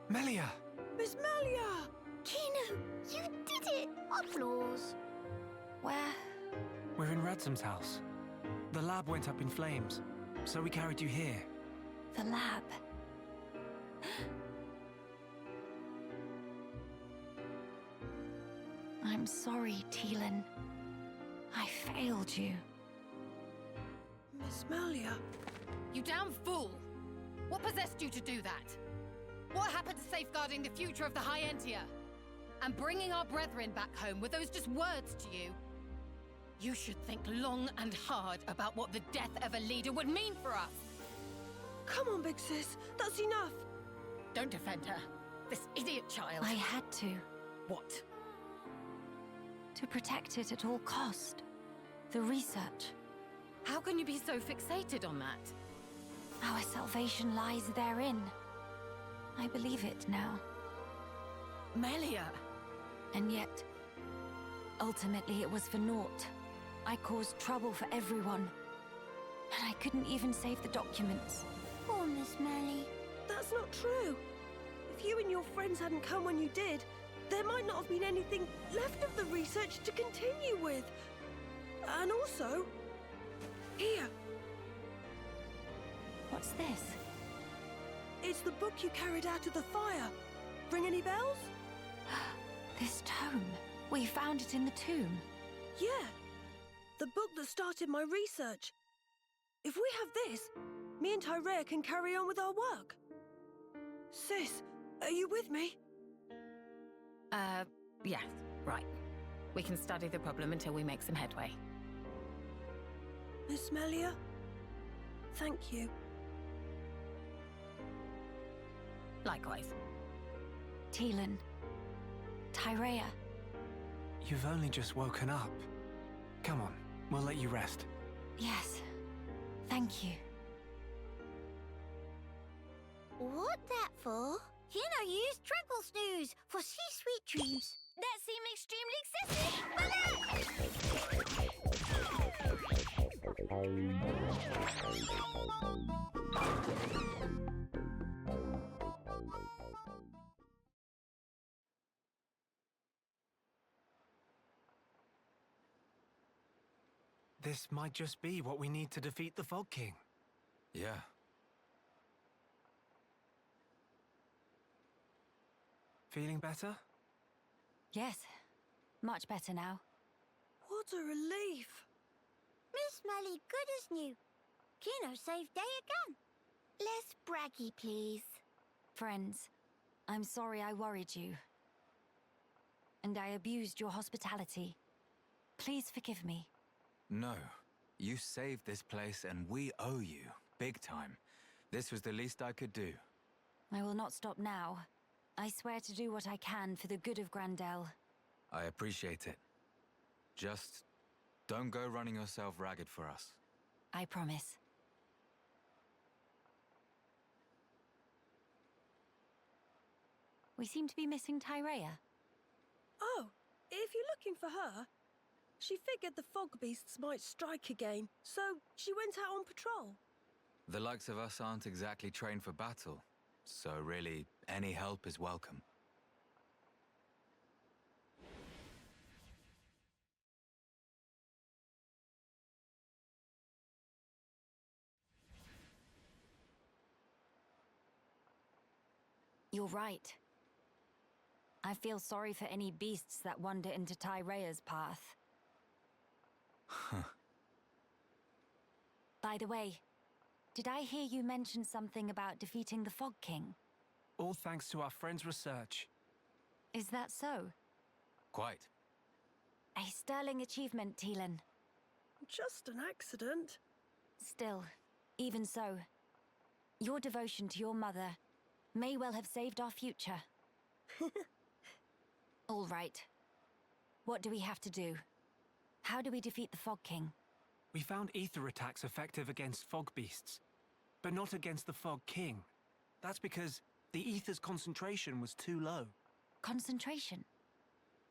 Melia! Miss Melia! Kino, you did it! Applause. Where? We're in Radsom's house. The lab went up in flames, so we carried you here. The lab. I'm sorry, Teelan. I failed you. Miss Melia? You damn fool! What possessed you to do that? What happened to safeguarding the future of the High Entia? And bringing our brethren back home, were those just words to you? You should think long and hard about what the death of a leader would mean for us! Come on, big sis. That's enough. Don't defend her. This idiot child. I had to. What? To protect it at all cost. The research. How can you be so fixated on that? Our salvation lies therein. I believe it now. Melia! And yet, ultimately it was for naught. I caused trouble for everyone. And I couldn't even save the documents. Poor Miss Melly. That's not true. If you and your friends hadn't come when you did, there might not have been anything left of the research to continue with. And also, here. What's this? It's the book you carried out of the fire. Ring any bells? This tome. We found it in the tomb. Yeah. The book that started my research. If we have this, me and Tyrea can carry on with our work. Sis, are you with me? Yes, right. We can study the problem until we make some headway. Miss Melia? Thank you. Likewise. Teelan. Tyrea. You've only just woken up. Come on, we'll let you rest. Yes. Thank you. What that for? Kino used Tranquil Snooze for sweet dreams. That seemed extremely excessive. This might just be what we need to defeat the Fog King. Yeah. Feeling better? Yes. Much better now. What a relief. Miss Melly good as new. Kino saved day again. Less braggy, please. Friends, I'm sorry I worried you. And I abused your hospitality. Please forgive me. No. You saved this place and we owe you. Big time. This was the least I could do. I will not stop now. I swear to do what I can for the good of Gran Dell. I appreciate it. Just don't go running yourself ragged for us. I promise. We seem to be missing Tyrea. Oh, if you're looking for her, she figured the fog beasts might strike again, so she went out on patrol. The likes of us aren't exactly trained for battle, so really, any help is welcome. You're right. I feel sorry for any beasts that wander into Tyrea's path. Huh. By the way, did I hear you mention something about defeating the Fog King? All thanks to our friend's research. Is that so? Quite. A sterling achievement, Teelan. Just an accident. Still, even so, your devotion to your mother may well have saved our future. All right. What do we have to do? How do we defeat the Fog King? We found ether attacks effective against fog beasts, but not against the Fog King. That's because the ether's concentration was too low. Concentration?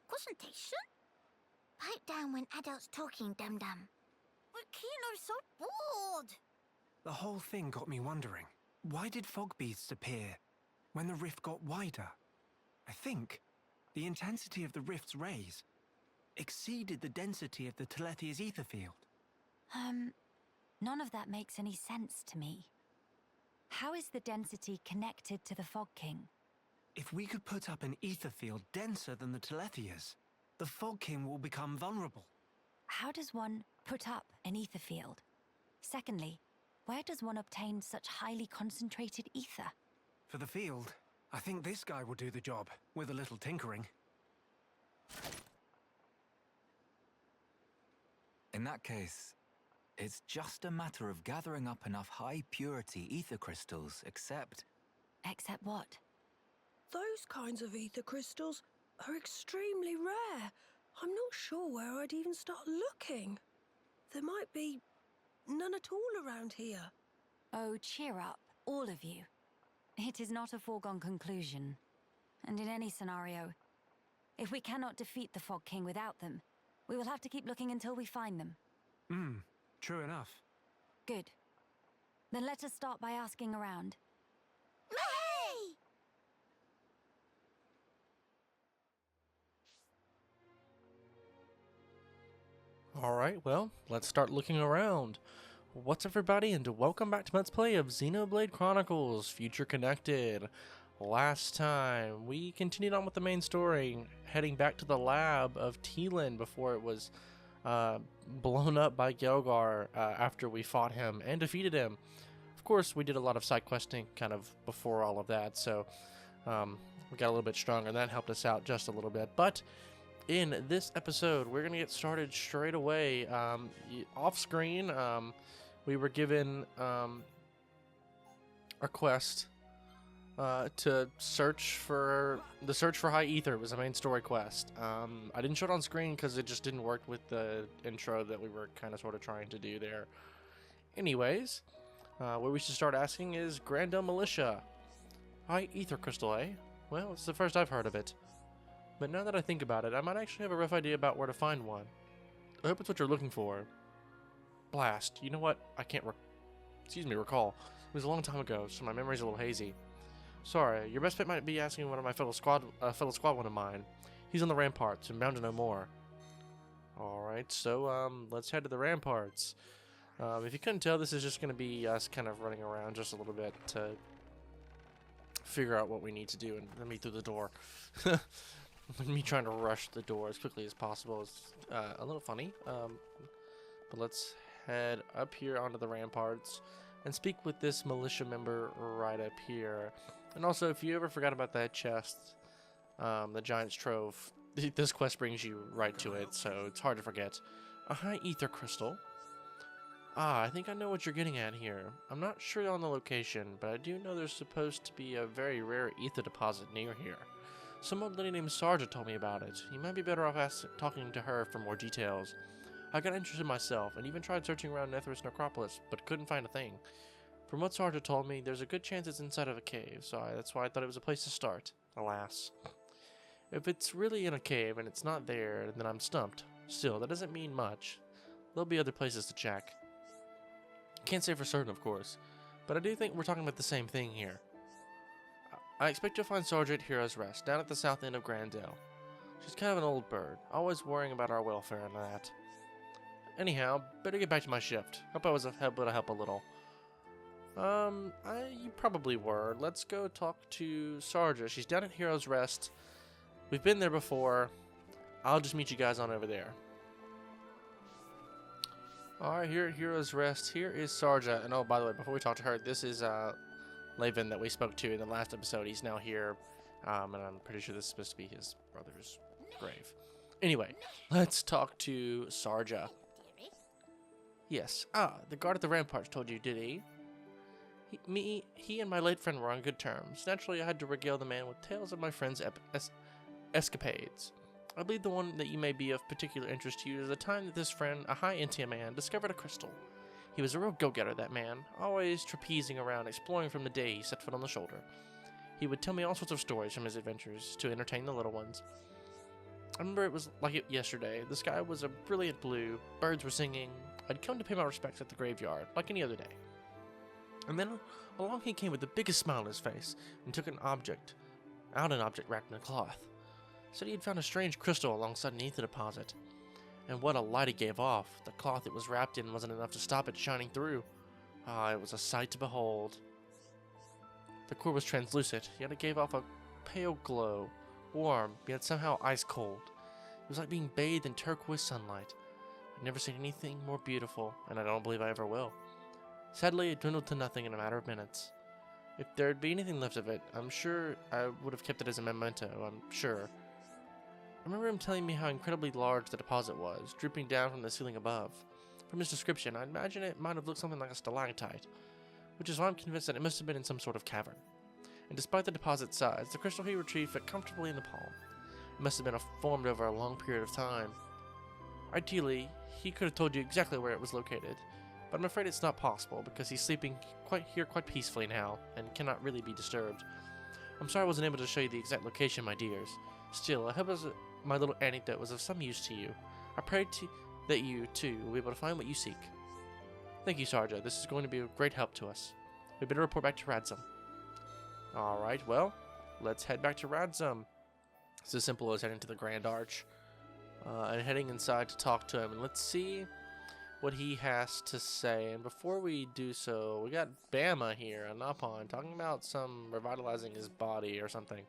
Concentration? Pipe down when adults talking, dum-dum. But Kino's so bored. The whole thing got me wondering, why did fog beasts appear when the rift got wider? I think the intensity of the rift's rays exceeded the density of the Telethia's ether field. None of that makes any sense to me. How is the density connected to the Fog King? If we could put up an ether field denser than the Telethia's, the Fog King will become vulnerable. How does one put up an ether field? Secondly, where does one obtain such highly concentrated ether? For the field, I think this guy will do the job, with a little tinkering. In that case, it's just a matter of gathering up enough high-purity ether crystals, except... Except what? Those kinds of ether crystals are extremely rare. I'm not sure where I'd even start looking. There might be none at all around here. Oh, cheer up, all of you. It is not a foregone conclusion. And in any scenario, if we cannot defeat the Fog King without them, we will have to keep looking until we find them. True enough. Good. Then let us start by asking around. Hey! Alright, well, let's start looking around. What's up, everybody, and welcome back to Let's Play of Xenoblade Chronicles Future Connected. Last time, we continued on with the main story, heading back to the lab of Teelan before it was blown up by Gelgar after we fought him and defeated him. Of course, we did a lot of side questing kind of before all of that, so we got a little bit stronger, and that helped us out just a little bit. But in this episode, we're going to get started straight away. Off screen, we were given a quest to search for high ether. It was a main story quest. I didn't show it on screen because it just didn't work with the intro that we were kind of sort of trying to do there. Anyways, where we should start asking is Gran Dell Militia. High ether crystal, eh? Well, it's the first I've heard of it. But now that I think about it, I might actually have a rough idea about where to find one. I hope it's what you're looking for. Blast. You know what? I can't recall. It was a long time ago, so my memory's a little hazy. Sorry, your best bet might be asking one of my fellow squad one of mine. He's on the ramparts and bound to know more. Alright, so let's head to the ramparts. If you couldn't tell, this is just going to be us kind of running around just a little bit to figure out what we need to do, and let me through the door. Me trying to rush the door as quickly as possible is a little funny. But let's head up here onto the ramparts and speak with this militia member right up here. And also, if you ever forgot about that chest, the Giant's Trove, this quest brings you right to it, so it's hard to forget. A high ether crystal. Ah, I think I know what you're getting at here. I'm not sure on the location, but I do know there's supposed to be a very rare ether deposit near here. Some old lady named Sarja told me about it. You might be better off talking to her for more details. I got interested myself, and even tried searching around Nethris Necropolis, but couldn't find a thing. From what Sarja told me, there's a good chance it's inside of a cave, so that's why I thought it was a place to start. Alas. If it's really in a cave and it's not there, then I'm stumped. Still, that doesn't mean much. There'll be other places to check. Can't say for certain, of course, but I do think we're talking about the same thing here. I expect you'll find Sarja at Hero's Rest, down at the south end of Gran Dell. She's kind of an old bird, always worrying about our welfare and that. Anyhow, better get back to my shift. Hope I was able to help a little. You probably were. Let's go talk to Sarja. She's down at Hero's Rest. We've been there before. I'll just meet you guys on over there. Alright, here at Hero's Rest. Here is Sarja. And oh, by the way, before we talk to her, this is Laven that we spoke to in the last episode. He's now here. And I'm pretty sure this is supposed to be his brother's grave. Anyway, let's talk to Sarja. Yes. Ah, the guard at the ramparts told you, did he? He and my late friend were on good terms. Naturally, I had to regale the man with tales of my friend's escapades. I believe the one that you may be of particular interest to you is the time that this friend, a high Intia man, discovered a crystal. He was a real go-getter, that man, always trapezing around, exploring from the day he set foot on the shoulder. He would tell me all sorts of stories from his adventures to entertain the little ones. I remember it was like it yesterday. The sky was a brilliant blue, birds were singing. I'd come to pay my respects at the graveyard, like any other day. And then along he came with the biggest smile on his face, and took an object wrapped in a cloth. Said he had found a strange crystal alongside beneath the deposit. And what a light it gave off. The cloth it was wrapped in wasn't enough to stop it shining through. Ah, it was a sight to behold. The core was translucent, yet it gave off a pale glow, warm, yet somehow ice cold. It was like being bathed in turquoise sunlight. I'd never seen anything more beautiful, and I don't believe I ever will. Sadly, it dwindled to nothing in a matter of minutes. If there'd be anything left of it, I'm sure I would have kept it as a memento, I'm sure. I remember him telling me how incredibly large the deposit was, drooping down from the ceiling above. From his description, I imagine it might have looked something like a stalactite, which is why I'm convinced that it must have been in some sort of cavern. And despite the deposit's size, the crystal he retrieved fit comfortably in the palm. It must have been formed over a long period of time. Ideally, he could have told you exactly where it was located, but I'm afraid it's not possible because he's sleeping quite peacefully now and cannot really be disturbed. I'm sorry I wasn't able to show you the exact location, my dears. Still, I hope my little anecdote was of some use to you. I pray that you, too, will be able to find what you seek. Thank you, Sarja. This is going to be a great help to us. We better report back to Radzum. Alright, well, let's head back to Radzum. It's as simple as heading to the Grand Arch and heading inside to talk to him. And let's see what he has to say. And before we do so, we got Bama here, a Napon, talking about some revitalizing his body or something.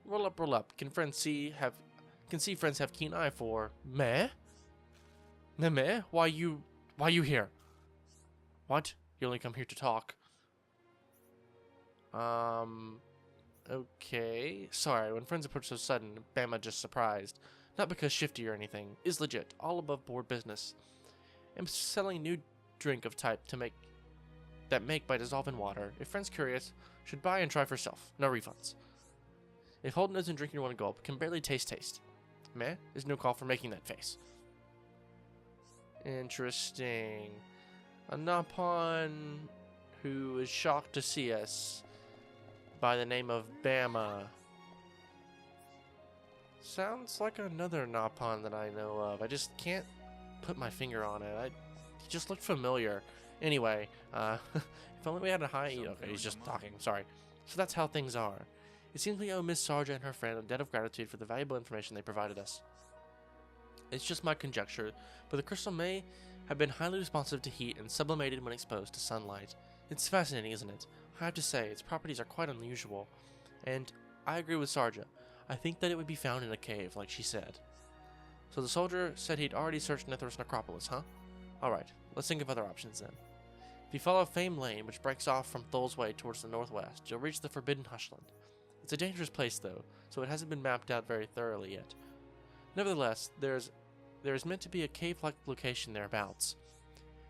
Roll up. Can see friends have keen eye for meh? Meh? Why you here? What? You only come here to talk. Okay. Sorry, when friends approach so sudden, Bama just surprised. Not because shifty or anything. Is legit. All above board business. I'm selling new drink of type to make by dissolve in water. If friends curious, should buy and try for self. No refunds. If Holden isn't drinking one gulp, can barely taste. Meh? There's no call for making that face. Interesting. A Napon who is shocked to see us by the name of Bama. Sounds like another Napon that I know of. I just can't put my finger on it. He just looked familiar. Anyway, if only we had a high... Okay, he's just talking. Sorry. So that's how things are. It seems we owe Miss Sarja and her friend a debt of gratitude for the valuable information they provided us. It's just my conjecture, but the crystal may have been highly responsive to heat and sublimated when exposed to sunlight. It's fascinating, isn't it? I have to say, its properties are quite unusual. And I agree with Sarja. I think that it would be found in a cave, like she said. So the soldier said he'd already searched Nithros Necropolis, huh? Alright, let's think of other options then. If you follow Fame Lane, which breaks off from Thol's Way towards the northwest, you'll reach the Forbidden Hushland. It's a dangerous place, though, so it hasn't been mapped out very thoroughly yet. Nevertheless, there is meant to be a cave-like location thereabouts.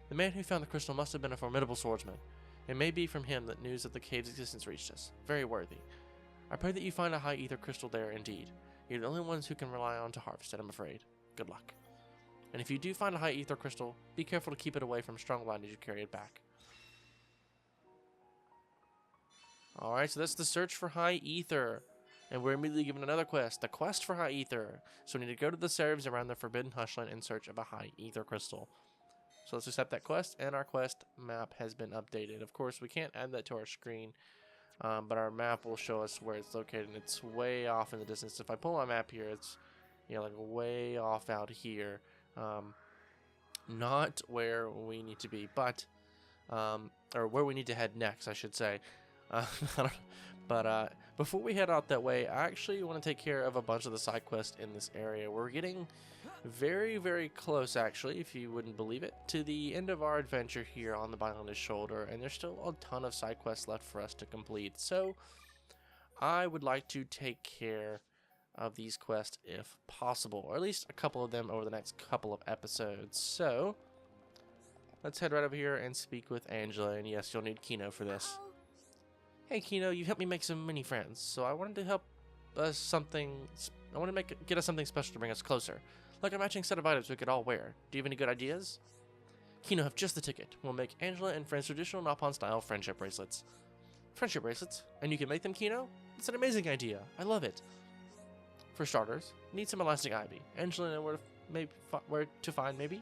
The man who found the crystal must have been a formidable swordsman. It may be from him that news of the cave's existence reached us. Very worthy. I pray that you find a high ether crystal there indeed. You're the only ones who can rely on to harvest it, I'm afraid. Good luck. And if you do find a high ether crystal, be careful to keep it away from strong light as you carry it back. Alright, so that's the search for high ether. And we're immediately given another quest, the quest for high ether. So we need to go to the serves around the Forbidden Hushland in search of a high ether crystal. So let's accept that quest, and our quest map has been updated. Of course, we can't add that to our screen, but our map will show us where it's located, and it's way off in the distance. If I pull my map here, it's like way off out here. Not where we need to be, but or where we need to head next, I should say. But before we head out that way, I actually want to take care of a bunch of the side quests in this area. We're getting very, very close, actually, if you wouldn't believe it, to the end of our adventure here on the Bindless Shoulder, and there's still a ton of side quests left for us to complete. So I would like to take care of these quests if possible, or at least a couple of them over the next couple of episodes. So let's head right over here and speak with Angela, and yes, you'll need Kino for this. Hey Kino, you've helped me make so many friends, so I wanted to help us get us something special to bring us closer. Like a matching set of items we could all wear. Do you have any good ideas? Kino have just the ticket. We'll make Angela and friends traditional Napon-style friendship bracelets. Friendship bracelets? And you can make them, Kino? It's an amazing idea. I love it. For starters, need some elastic ivy. Angela know where to find, maybe?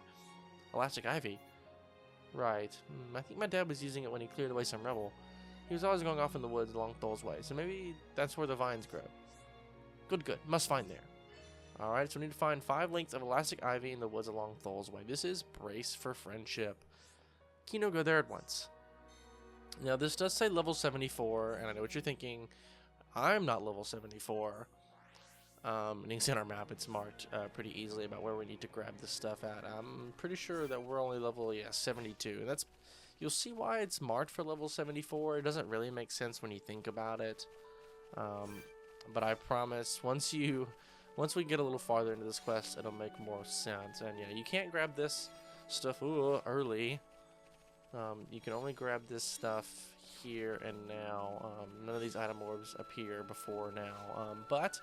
Elastic ivy? Right. I think my dad was using it when he cleared away some rubble. He was always going off in the woods along Thol's Way, so maybe that's where the vines grow. Good. Must find there. Alright, so we need to find 5 lengths of elastic ivy in the woods along Thol's Way. This is Brace for Friendship. Kino, go there at once. Now, this does say level 74, and I know what you're thinking. I'm not level 74. And you can see on our map, it's marked pretty easily about where we need to grab this stuff at. I'm pretty sure that we're only level, 72. And that's, you'll see why it's marked for level 74. It doesn't really make sense when you think about it. But I promise, once we get a little farther into this quest, it'll make more sense. And yeah, you can't grab this stuff early. You can only grab this stuff here and now. None of these item orbs appear before now. But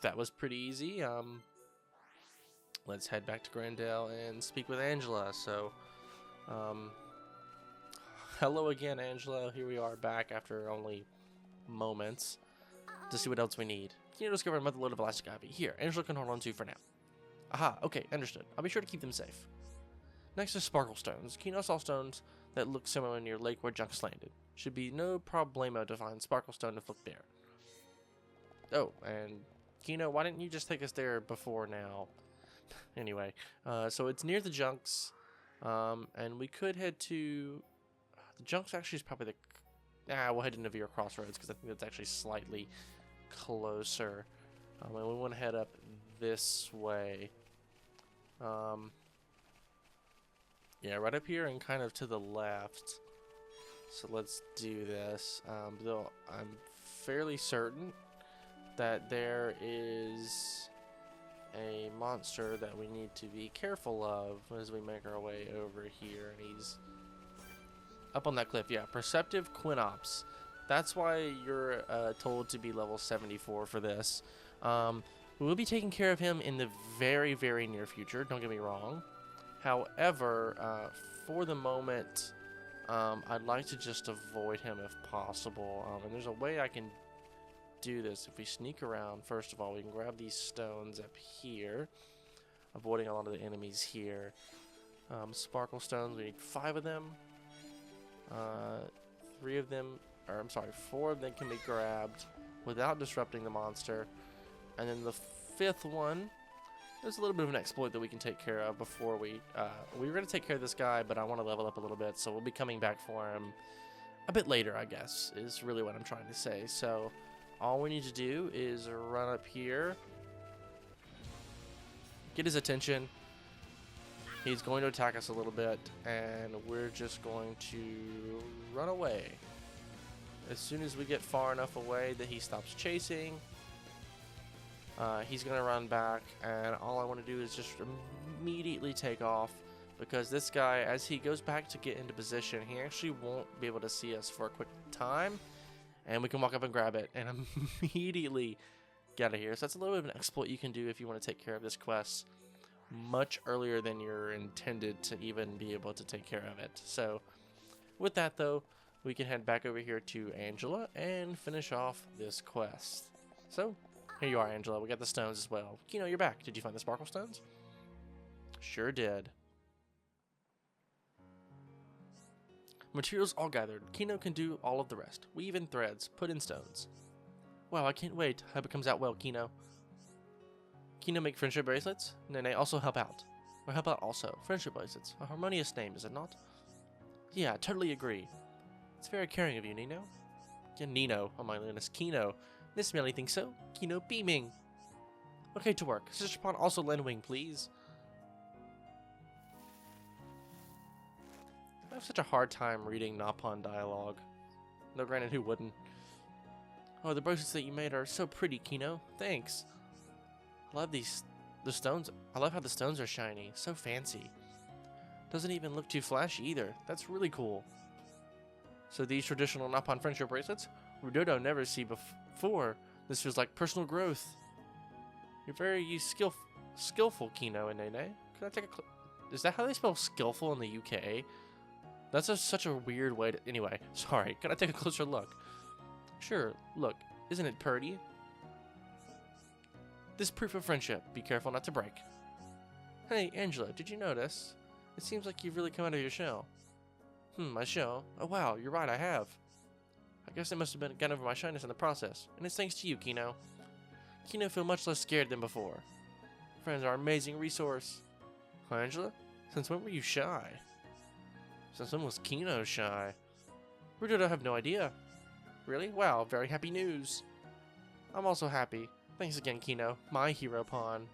that was pretty easy. Let's head back to Gran Dell and speak with Angela. So, hello again, Angela. Here we are back after only moments to see what else we need. Can you discover another load of elastic ivy? Here, Angela can hold on to for now. Aha, okay, understood. I'll be sure to keep them safe. Next is Sparkle Stones. Kino saw stones that look similar near lake where Junks landed. Should be no problemo to find Sparkle Stone if look there. Oh, and Kino, why didn't you just take us there before now? Anyway, so it's near the Junks, and we could head to... The Junks actually is probably the... we'll head into Vera Crossroads, because I think that's actually slightly closer. And we want to head up this way. Yeah, right up here and kind of to the left. So let's do this. Though I'm fairly certain that there is a monster that we need to be careful of as we make our way over here. And he's up on that cliff. Yeah, Perceptive Quinops. That's why you're told to be level 74 for this. We'll be taking care of him in the very, very near future. Don't get me wrong. However, for the moment, I'd like to just avoid him if possible. And there's a way I can do this. If we sneak around, first of all, we can grab these stones up here, avoiding a lot of the enemies here. Sparkle stones, we need 5 of them. 3 of them, or I'm sorry, 4 of them can be grabbed without disrupting the monster. And then the 5th one, there's a little bit of an exploit that we can take care of before we were going to take care of this guy, but I want to level up a little bit, so we'll be coming back for him a bit later, I guess, is really what I'm trying to say. So all we need to do is run up here, get his attention. He's going to attack us a little bit, and we're just going to run away. As soon as we get far enough away that he stops chasing, he's going to run back, and all I want to do is just immediately take off, because this guy, as he goes back to get into position, he actually won't be able to see us for a quick time, and we can walk up and grab it and immediately get out of here. So that's a little bit of an exploit you can do if you want to take care of this quest much earlier than you're intended to even be able to take care of it. So with that, though, we can head back over here to Angela and finish off this quest. So here you are, Angela. We got the stones as well. Kino, you're back. Did you find the sparkle stones? Sure did. Materials all gathered. Kino can do all of the rest. Weave in threads. Put in stones. Wow, I can't wait. Hope it comes out well, Kino. Kino make friendship bracelets? Nene also help out. Or help out also. Friendship bracelets. A harmonious name, is it not? Yeah, totally agree. It's very caring of you, Nino. Yeah, Nino. Oh my goodness. Kino. Miss Melly thinks so. Kino beaming. Okay, to work. Sister Pawn also lend wing, please. I have such a hard time reading Napon dialogue. No, granted, who wouldn't? Oh, the bracelets that you made are so pretty, Kino. Thanks. I love the stones. I love how the stones are shiny. So fancy. Doesn't even look too flashy either. That's really cool. So these traditional Napon friendship bracelets, Rudodo never see before. This feels like personal growth. You're very skillful, Kino and Nene. Can I take Is that how they spell skillful in the UK? That's such a weird way to... Anyway, sorry. Can I take a closer look? Sure, look. Isn't it pretty? This proof of friendship. Be careful not to break. Hey, Angela, did you notice? It seems like you've really come out of your shell. My shell? Oh wow, you're right, I have. I guess I must have been gotten over my shyness in the process, and it's thanks to you, Kino. Kino feel much less scared than before. Friends are an amazing resource. Huh, Angela? Since when were you shy? Since when was Kino shy? Rudo, I have no idea. Really? Wow, very happy news. I'm also happy. Thanks again, Kino, my hero pawn.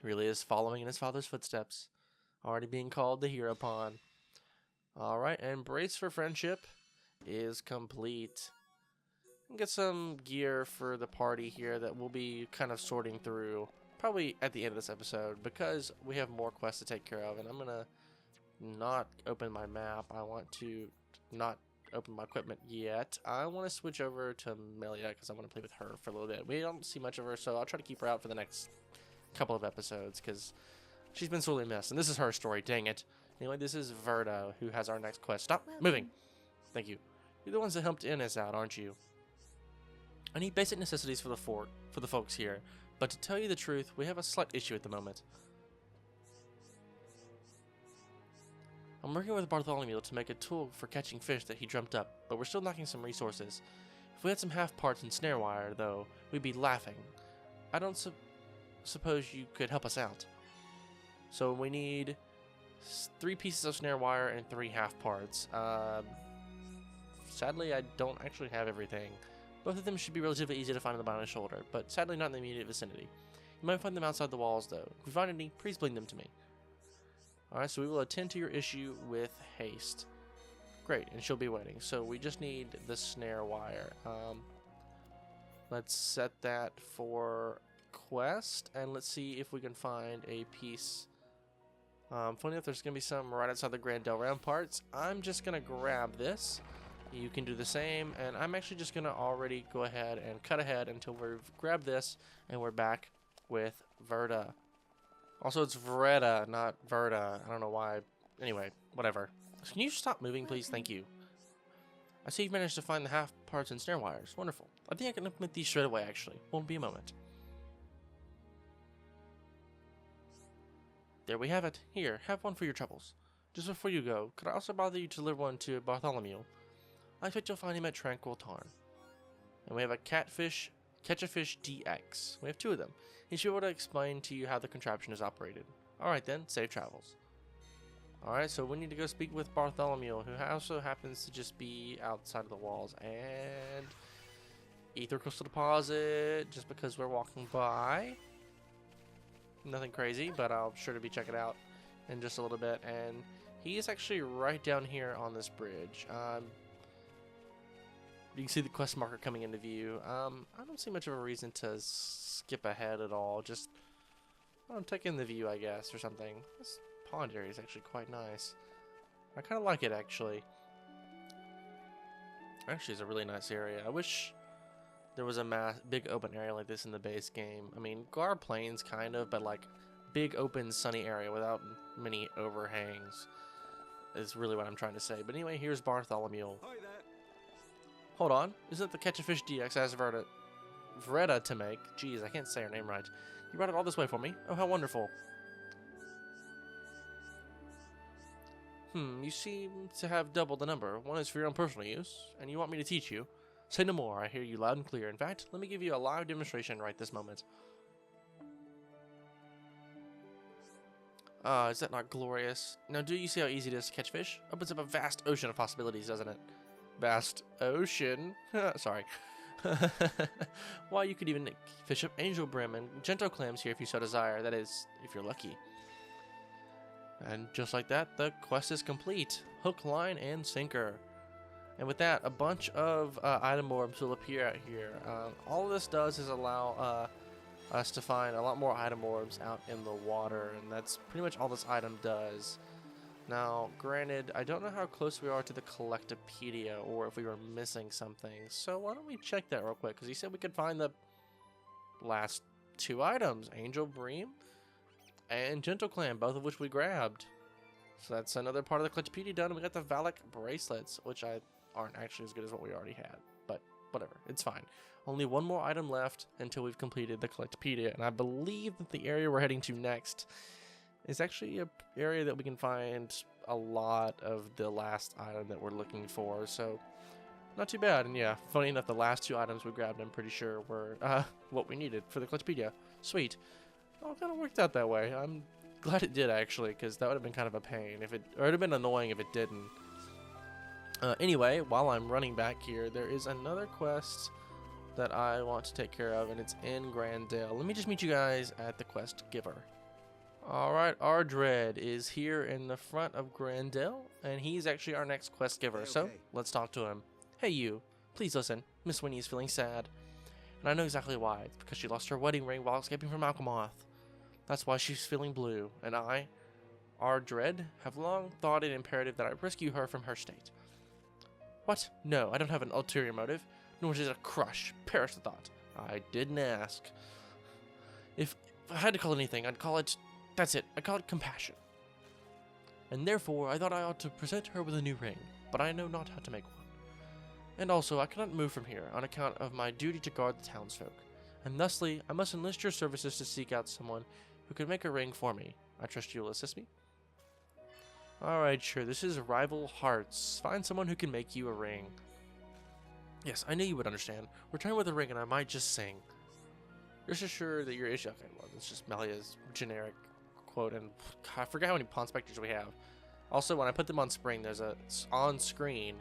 He really is following in his father's footsteps. Already being called the hero pawn. Alright, and Brace for Friendship is complete. Get some gear for the party here that we'll be kind of sorting through probably at the end of this episode because we have more quests to take care of, and I'm gonna not open my map. I want to not open my equipment yet. I want to switch over to Melia because I want to play with her for a little bit. We don't see much of her, so I'll try to keep her out for the next couple of episodes because she's been sorely missed, and this is her story, dang it. Anyway, this is Verda, who has our next quest. Stop moving. Thank you. You're the ones that helped Ines out, aren't you? I need basic necessities for the folks here, but to tell you the truth, we have a slight issue at the moment. I'm working with Bartholomew to make a tool for catching fish that he dreamt up, but we're still lacking some resources. If we had some half parts and snare wire, though, we'd be laughing. I don't suppose you could help us out. So we need 3 pieces of snare wire and 3 half parts. Sadly, I don't actually have everything. Both of them should be relatively easy to find on the bottom shoulder, but sadly not in the immediate vicinity. You might find them outside the walls, though. If you find any, please bring them to me. Alright, so we will attend to your issue with haste. Great, and she'll be waiting. So we just need the snare wire. Let's set that for quest, and let's see if we can find a piece. Funny enough, there's going to be some right outside the Gran Dell ramparts. I'm just going to grab this. You can do the same, and I'm actually just going to already go ahead and cut ahead until we've grabbed this, and we're back with Verda. Also, it's Verda, not Verda. I don't know why. Anyway, whatever. Can you stop moving, please? Thank you. I see you've managed to find the half parts and snare wires. Wonderful. I think I can implement these straight away, actually. Won't be a moment. There we have it. Here, have one for your troubles. Just before you go, could I also bother you to deliver one to Bartholomew? I expect you'll find him at Tranquil Tarn. And we have a Catch-A-Fish DX. We have 2 of them. He should be able to explain to you how the contraption is operated. Alright then, safe travels. Alright, so we need to go speak with Bartholomew, who also happens to just be outside of the walls. And Ether Crystal Deposit, just because we're walking by. Nothing crazy, but I'll sure to be checking it out in just a little bit. And he is actually right down here on this bridge. You can see the quest marker coming into view. I don't see much of a reason to skip ahead at all. Just take in the view, I guess, or something. This pond area is actually quite nice. I kind of like it, actually. Actually, it's a really nice area. I wish there was a big open area like this in the base game. I mean, Gar Plains, kind of, but like big open sunny area without many overhangs is really what I'm trying to say. But anyway, here's Bartholomew. Hi there. Hold on, isn't it the Catch-A-Fish DX as Verda to make? Jeez, I can't say her name right. You brought it all this way for me? Oh, how wonderful. You seem to have double the number. One is for your own personal use, and you want me to teach you. Say no more, I hear you loud and clear. In fact, let me give you a live demonstration right this moment. Is that not glorious? Now, do you see how easy it is to catch fish? Opens up a vast ocean of possibilities, doesn't it? Vast ocean. Sorry. Why, you could even fish up angel brim and gentle clams here if you so desire. That is, if you're lucky. And just like that, the quest is complete. Hook, line, and sinker. And with that, a bunch of item orbs will appear out here. All of this does is allow us to find a lot more item orbs out in the water, and that's pretty much all this item does. Now, granted, I don't know how close we are to the Collectopedia, or if we were missing something, so why don't we check that real quick, because he said we could find the last 2 items, Angel Bream and Gentle Clan, both of which we grabbed. So that's another part of the Collectopedia done. We got the Valak bracelets, which aren't actually as good as what we already had, but whatever, it's fine. Only one more item left until we've completed the Collectopedia, and I believe that the area we're heading to next is actually an area that we can find a lot of the last item that we're looking for, so not too bad. And yeah, funny enough, the last 2 items we grabbed, I'm pretty sure were what we needed for the Collectopedia. Sweet. All kind of worked out that way. I'm glad it did, actually, because that would have been kind of a pain if it, or it would have been annoying if it didn't. Anyway, while I'm running back here, there is another quest that I want to take care of, and it's in Gran Dell. Let me just meet you guys at the quest giver. Alright, Ardred is here in the front of Gran Dell, and he's actually our next quest giver, so let's talk to him. Hey you, please listen. Miss Winnie is feeling sad, and I know exactly why. It's because she lost her wedding ring while escaping from Alchemoth. That's why she's feeling blue, and I, Ardred, have long thought it imperative that I rescue her from her state. What? No, I don't have an ulterior motive, nor is it a crush. Perish the thought. I didn't ask. If I had to call it anything, I'd call it... That's it, I'd call it compassion. And therefore, I thought I ought to present her with a new ring, but I know not how to make one. And also, I cannot move from here, on account of my duty to guard the townsfolk. And thusly, I must enlist your services to seek out someone who can make a ring for me. I trust you will assist me? Alright, sure, this is Rival Hearts. Find someone who can make you a ring. Yes, I knew you would understand. Return with a ring and I might just sing. Just assure that your issue... Okay, well, it's just Melia's generic quote, and God, I forgot how many pawn specters we have. Also, when I put them on spring, there's a... On screen,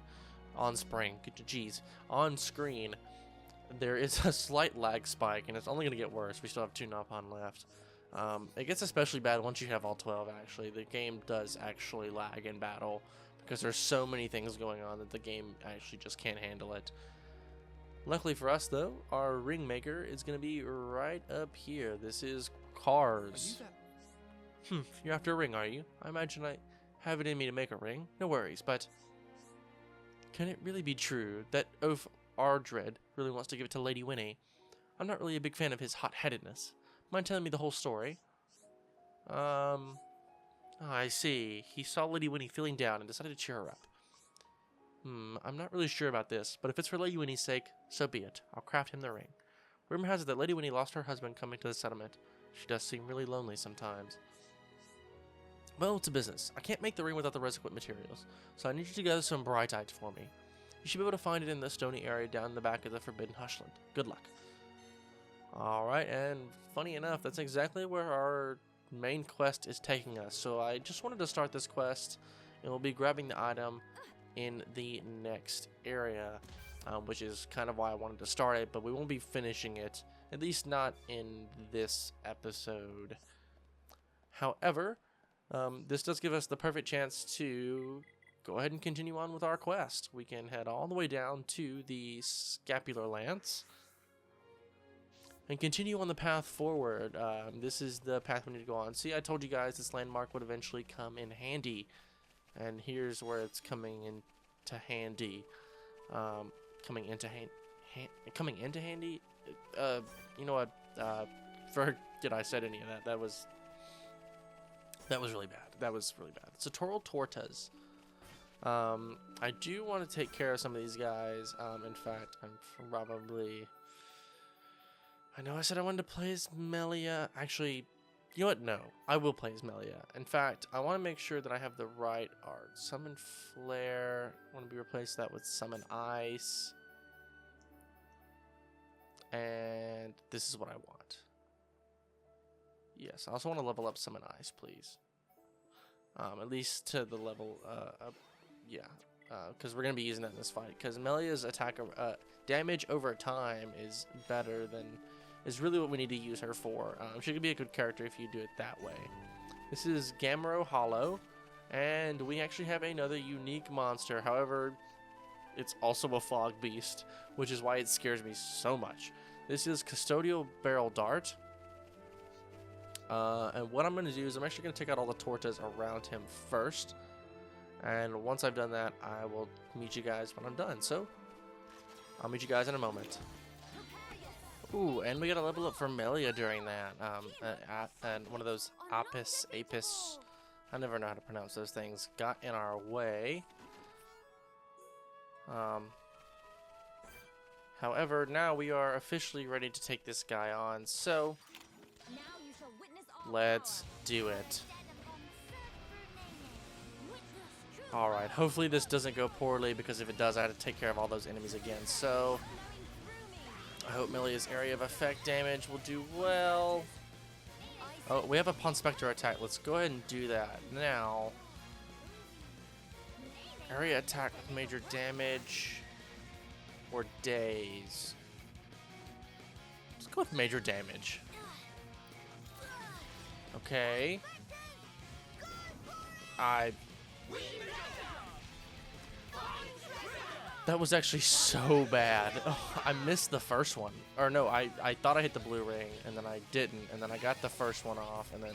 there is a slight lag spike, and it's only going to get worse. We still have 2 Napon left. It gets especially bad once you have all 12, actually. The game does actually lag in battle, because there's so many things going on that the game actually just can't handle it. Luckily for us, though, our ring maker is going to be right up here. This is Cars. You're after a ring, are you? I imagine I have it in me to make a ring. No worries, but... Can it really be true that Oaf Ardred really wants to give it to Lady Winnie? I'm not really a big fan of his hot-headedness. Mind telling me the whole story? Oh, I see. He saw Lady Winnie feeling down and decided to cheer her up. I'm not really sure about this, but if it's for Lady Winnie's sake, so be it. I'll craft him the ring. Rumor has it that Lady Winnie lost her husband coming to the settlement. She does seem really lonely sometimes. Well, it's a business. I can't make the ring without the requisite materials, so I need you to gather some brightite for me. You should be able to find it in the stony area down the back of the Forbidden Hushland. Good luck. Alright, and funny enough, that's exactly where our main quest is taking us. So I just wanted to start this quest, and we'll be grabbing the item in the next area, which is kind of why I wanted to start it, but we won't be finishing it, at least not in this episode. However, this does give us the perfect chance to go ahead and continue on with our quest. We can head all the way down to the Scapular Lance and continue on the path forward. This is the path we need to go on. See, I told you guys this landmark would eventually come in handy, and here's where it's coming into handy. Coming into handy? You know what? Forget I said any of that. That was really bad. That was really bad. Satoral Tortas. I do want to take care of some of these guys. In fact, I'm probably... I know I said I wanted to play as Melia. Actually, you know what? No. I will play as Melia. In fact, I want to make sure that I have the right art. Summon Flare. I want to replace that with Summon Ice. And this is what I want. Yes, I also want to level up Summon Ice, please. At least to the level, yeah. Because we're going to be using that in this fight. Because Melia's attack, damage over time is better than, is really what we need to use her for. She could be a good character if you do it that way. This is Gamero Hollow, and we actually have another unique monster. However, it's also a fog beast, which is why it scares me so much. This is Custodial Barrel Dart. And what I'm going to do is I'm actually going to take out all the tortas around him first. And once I've done that, I will meet you guys when I'm done. So, I'll meet you guys in a moment. Ooh, and we got a level up for Melia during that. And one of those Apis, I never know how to pronounce those things, got in our way. However, now we are officially ready to take this guy on, so let's do it. Alright, hopefully this doesn't go poorly, because if it does, I have to take care of all those enemies again. So, I hope Melia's area of effect damage will do well. Oh, we have a Ponspector attack. Let's go ahead and do that. Now, area attack with major damage or daze. Let's go with major damage. Okay. That was actually so bad. Oh, I missed the first one. Or no, I thought I hit the blue ring, and then I didn't, and then I got the first one off, and then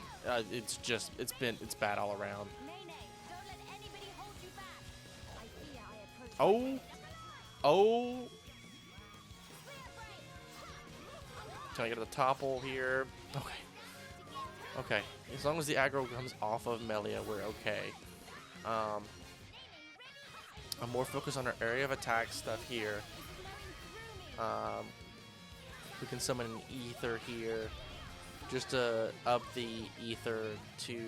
it's bad all around. Oh. Can I get a topple here? Okay. As long as the aggro comes off of Melia, we're okay. I'm more focused on our area of attack stuff here. We can summon an ether here, just to up the ether to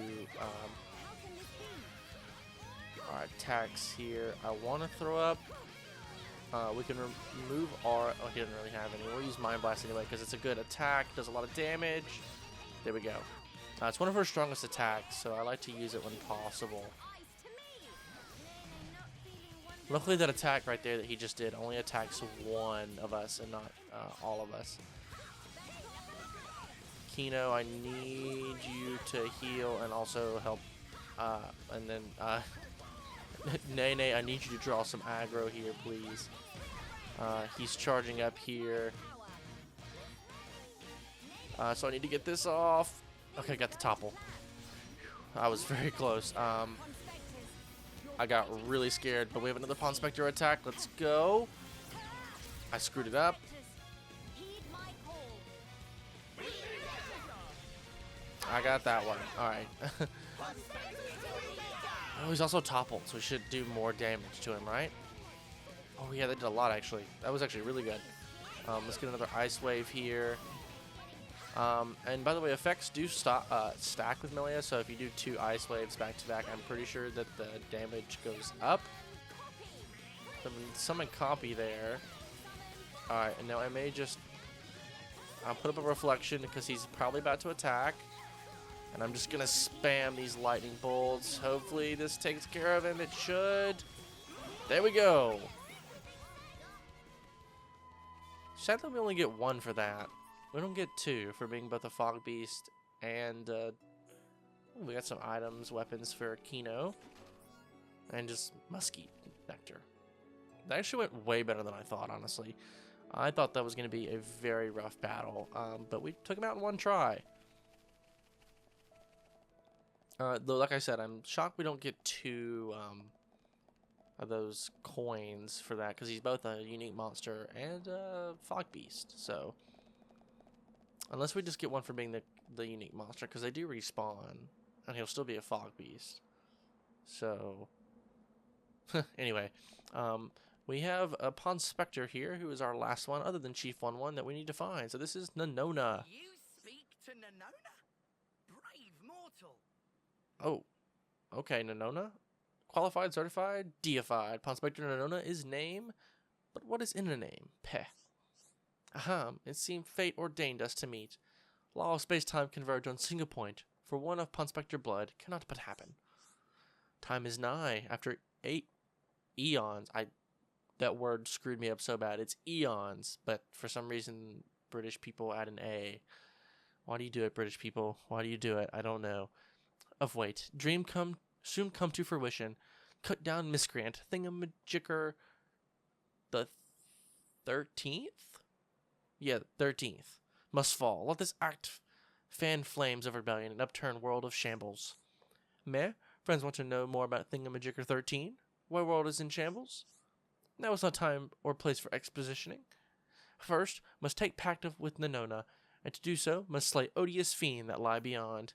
our attacks here. I want to throw up. We can remove our. Oh, he doesn't really have any. We'll use Mind Blast anyway because it's a good attack. Does a lot of damage. There we go. It's one of her strongest attacks, so I like to use it when possible. Luckily, that attack right there that he just did only attacks one of us and not all of us. Kino, I need you to heal and also help. And then, Nene, I need you to draw some aggro here, please. He's charging up here. So I need to get this off. Okay, got the topple. I was very close. I got really scared, but we have another Ponspector attack. Let's go. I screwed it up. I got that one. Alright. Oh, he's also toppled, so we should do more damage to him, right? Oh, yeah, that did a lot, actually. That was actually really good. Let's get another Ice Wave here. And by the way, effects do stack with Melia, so if you do 2 Ice Waves back to back, I'm pretty sure that the damage goes up. Summon copy there. Alright, and now I may just put up a reflection because he's probably about to attack. And I'm just going to spam these lightning bolts. Hopefully this takes care of him. It should. There we go. Sadly, we only get 1 for that. We don't get 2 for being both a Fog Beast and we got some items, weapons for Kino, and just Musky Nectar. That actually went way better than I thought, honestly. I thought that was going to be a very rough battle, but we took him out in 1 try. Though, like I said, I'm shocked we don't get 2 of those coins for that, because he's both a unique monster and a Fog Beast, so... Unless we just get 1 for being the unique monster, because they do respawn, and he'll still be a Fog Beast. So, anyway, we have a Ponspector here, who is our last one, other than Chief 1-1, that we need to find. So this is Nanona. You speak to Nanona? Brave mortal. Oh, okay, Nanona. Qualified, certified, deified. Ponspector Nanona is name, but what is in a name? Peh. Ahem, it seemed fate ordained us to meet. Law of space-time converge on single point, for one of Ponspector blood cannot but happen. Time is nigh, after 8 eons. That word screwed me up so bad. It's eons, but for some reason, British people add an A. Why do you do it, British people? Why do you do it? I don't know. Of wait, dream soon come to fruition. Cut down miscreant, thingamajigger the 13th? Yeah, 13th. Must fall. Let this act fan flames of rebellion and upturn world of shambles. Meh? Friends want to know more about Thingamajigger 13? Why world is in shambles? Now is not time or place for expositioning. First, must take pactive with Nanona, and to do so, must slay odious fiend that lie beyond.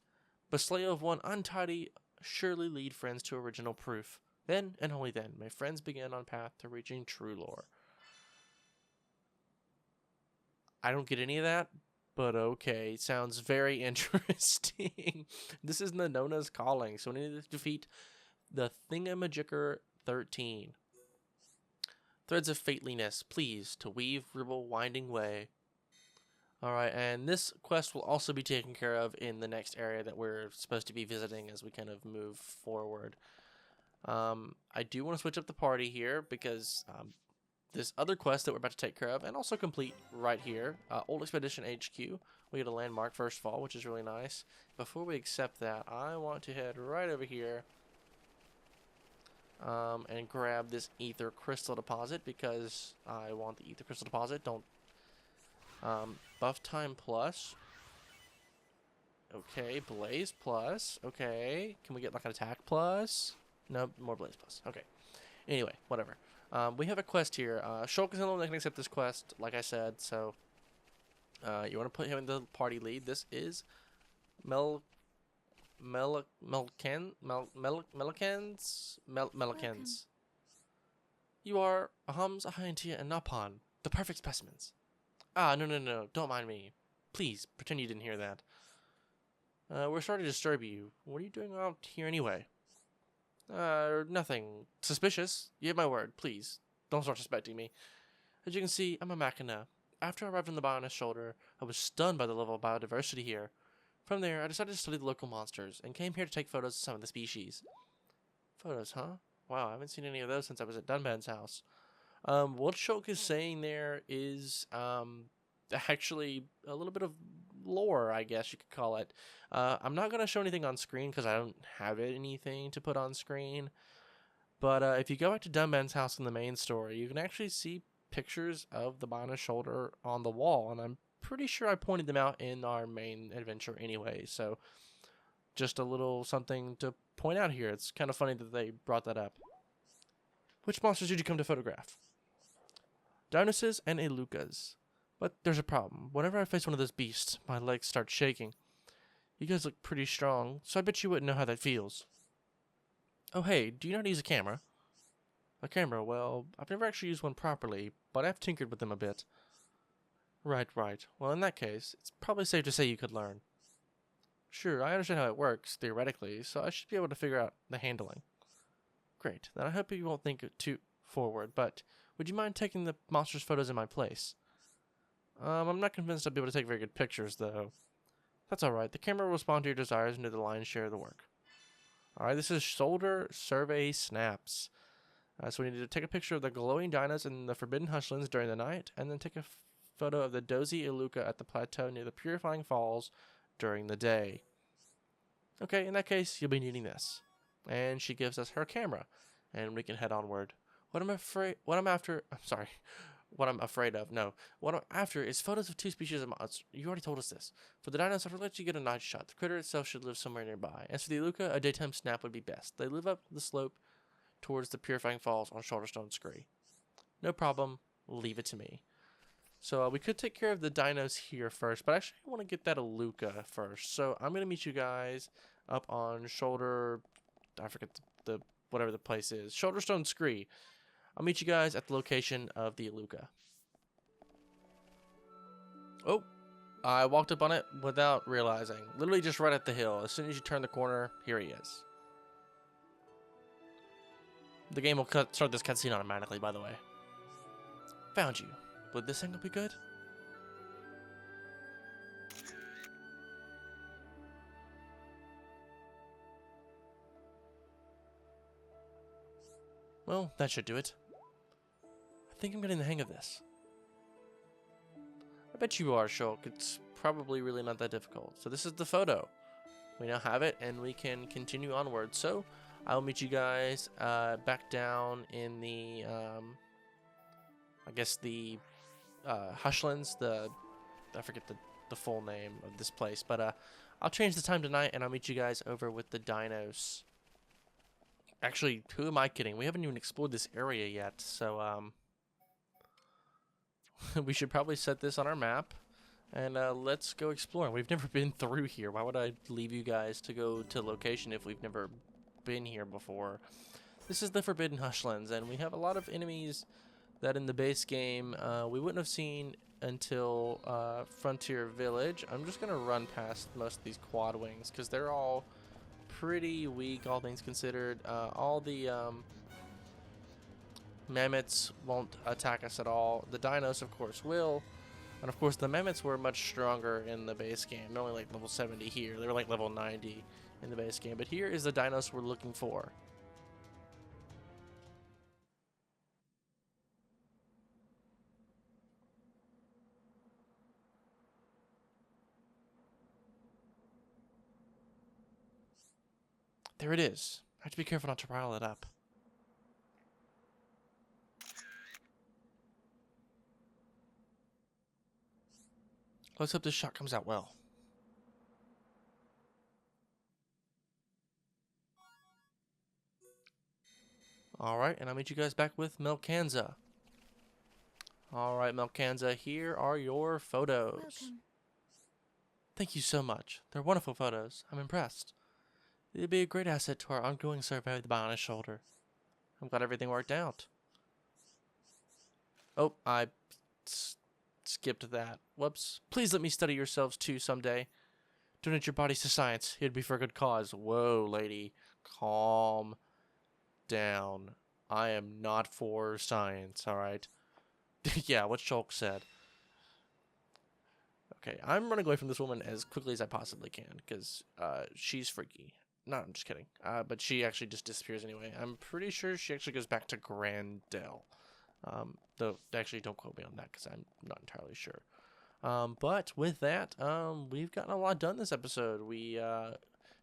But slay of one untidy surely lead friends to original proof. Then, and only then, may friends begin on path to reaching true lore. I don't get any of that, but okay. Sounds very interesting. This is Nanona's calling, so we need to defeat the Thingamajigger 13. Threads of Fateliness, please, to weave ribble winding way. Alright, and this quest will also be taken care of in the next area that we're supposed to be visiting as we kind of move forward. I do want to switch up the party here because this other quest that we're about to take care of and also complete right here, Old Expedition HQ. We get a landmark first of all, which is really nice. Before we accept that, I want to head right over here and grab this Ether Crystal Deposit because I want the Ether Crystal Deposit. Don't buff time plus. Okay, blaze plus. Okay, can we get like an attack plus? No, more blaze plus. Okay. Anyway, whatever. We have a quest here. Shulk is the only one that can accept this quest, like I said. So you want to put him in the party lead. This is Melikens. You are Ahams, Ahayantia, and Napan, the perfect specimens. Ah, no, don't mind me. Please, pretend you didn't hear that. We're sorry to disturb you. What are you doing out here anyway? Nothing suspicious. You have my word, please. Don't start suspecting me. As you can see, I'm a Machina. After I arrived on the Bionis shoulder, I was stunned by the level of biodiversity here. From there, I decided to study the local monsters, and came here to take photos of some of the species. Photos, huh? Wow, I haven't seen any of those since I was at Dunban's house. What Shulk is saying there is, actually a little bit of lore, I guess you could call it. I'm not going to show anything on screen because I don't have anything to put on screen. But if you go back to Dunban's house in the main story, you can actually see pictures of the Bionis shoulder on the wall, and I'm pretty sure I pointed them out in our main adventure anyway, so just a little something to point out here. It's kind of funny that they brought that up. Which monsters did you come to photograph? Dionysus and Ilukas. But there's a problem. Whenever I face one of those beasts, my legs start shaking. You guys look pretty strong, so I bet you wouldn't know how that feels. Oh hey, do you know how to use a camera? A camera? Well, I've never actually used one properly, but I've tinkered with them a bit. Right. Well, in that case, it's probably safe to say you could learn. Sure, I understand how it works, theoretically, so I should be able to figure out the handling. Great, then I hope you won't think it too forward, but would you mind taking the monster's photos in my place? I'm not convinced I'll be able to take very good pictures, though. That's alright, the camera will respond to your desires and do the lion's share of the work. Alright, this is Shoulder Survey Snaps. So we need to take a picture of the glowing dinos and the forbidden hushlands during the night, and then take a photo of the dozy Iluka at the plateau near the Purifying Falls during the day. Okay, in that case, you'll be needing this. And she gives us her camera, and we can head onward. What I'm afraid is photos of two species of monsters. You already told us this. For the dinos, I'll let you get a night shot. The critter itself should live somewhere nearby. As for the Iluka, a daytime snap would be best. They live up the slope towards the Purifying Falls on Shoulderstone Scree. No problem. Leave it to me. So we could take care of the dinos here first, but actually I want to get that Iluka first. So I'm going to meet you guys up on Shoulder... I forget the whatever the place is. Shoulderstone Scree. I'll meet you guys at the location of the Iluka. Oh, I walked up on it without realizing. Literally just right at the hill. As soon as you turn the corner, here he is. The game will start this cutscene automatically, by the way. Found you. Would this angle be good? Well, that should do it. I think I'm getting the hang of this. I bet you are, Shulk. It's probably really not that difficult. So this is the photo. We now have it, and we can continue onward. So I'll meet you guys back down in the, I guess the Hushlands. I forget the full name of this place, but I'll change the time tonight, and I'll meet you guys over with the dinos. Actually, who am I kidding? We haven't even explored this area yet, so we should probably set this on our map. And let's go explore. We've never been through here. Why would I leave you guys to go to location if we've never been here before? This is the Forbidden Hushlands, and we have a lot of enemies that in the base game we wouldn't have seen until Frontier Village. I'm just going to run past most of these quad wings because they're all pretty weak, all things considered. All the mammoths won't attack us at all. The dinos, of course, will. And of course, the mammoths were much stronger in the base game. They're only like level 70 here. They were like level 90 in the base game. But here is the dinos we're looking for. There it is. I have to be careful not to rile it up. Let's hope this shot comes out well. Alright, and I'll meet you guys back with Melkanza. Alright, Melkanza, here are your photos. Welcome. Thank you so much. They're wonderful photos. I'm impressed. It'd be a great asset to our ongoing survey of the Bionic Shoulder. I'm glad everything worked out. Oh, I skipped that. Whoops. Please let me study yourselves too someday. Donate your bodies to science. It'd be for a good cause. Whoa, lady. Calm down. I am not for science, alright? Yeah, what Shulk said. Okay, I'm running away from this woman as quickly as I possibly can, because she's freaky. No, I'm just kidding. But she actually just disappears anyway. I'm pretty sure she actually goes back to Gran Dell. Though, actually, don't quote me on that, because I'm not entirely sure. But with that, we've gotten a lot done this episode. We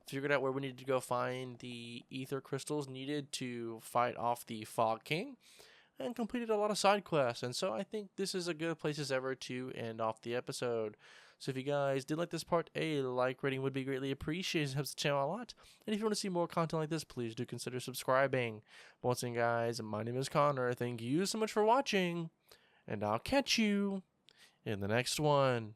figured out where we needed to go find the ether crystals needed to fight off the Fog King, and completed a lot of side quests. And so I think this is a good place as ever to end off the episode. So if you guys did like this part, a like rating would be greatly appreciated. It helps the channel a lot. And if you want to see more content like this, please do consider subscribing. But once again, guys, my name is Connor. Thank you so much for watching, and I'll catch you in the next one.